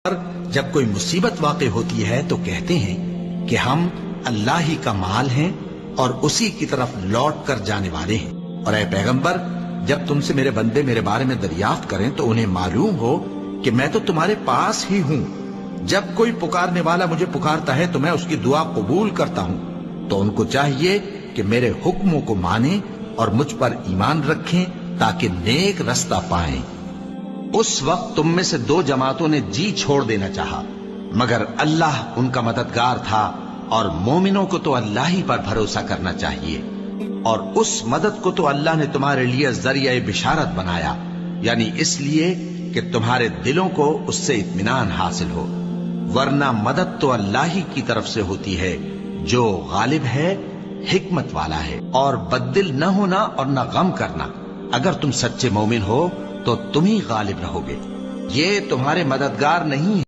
پر جب کوئی مصیبت واقع ہوتی ہے تو کہتے ہیں کہ ہم اللہ ہی کا مال ہیں اور اسی کی طرف لوٹ کر جانے والے ہیں۔ اور اے پیغمبر، جب تم سے میرے بندے میرے بارے میں دریافت کریں تو انہیں معلوم ہو کہ میں تو تمہارے پاس ہی ہوں۔ جب کوئی پکارنے والا مجھے پکارتا ہے تو میں اس کی دعا قبول کرتا ہوں، تو ان کو چاہیے کہ میرے حکموں کو مانیں اور مجھ پر ایمان رکھیں تاکہ نیک رستہ پائیں۔ اس وقت تم میں سے دو جماعتوں نے جی چھوڑ دینا چاہا، مگر اللہ ان کا مددگار تھا، اور مومنوں کو تو اللہ ہی پر بھروسہ کرنا چاہیے۔ اور اس مدد کو تو اللہ نے تمہارے لیے ذریعہ بشارت بنایا، یعنی اس لیے کہ تمہارے دلوں کو اس سے اطمینان حاصل ہو، ورنہ مدد تو اللہ ہی کی طرف سے ہوتی ہے جو غالب ہے، حکمت والا ہے۔ اور بددل نہ ہونا اور نہ غم کرنا، اگر تم سچے مومن ہو تو تم ہی غالب رہو گے، یہ تمہارے مددگار نہیں ہے۔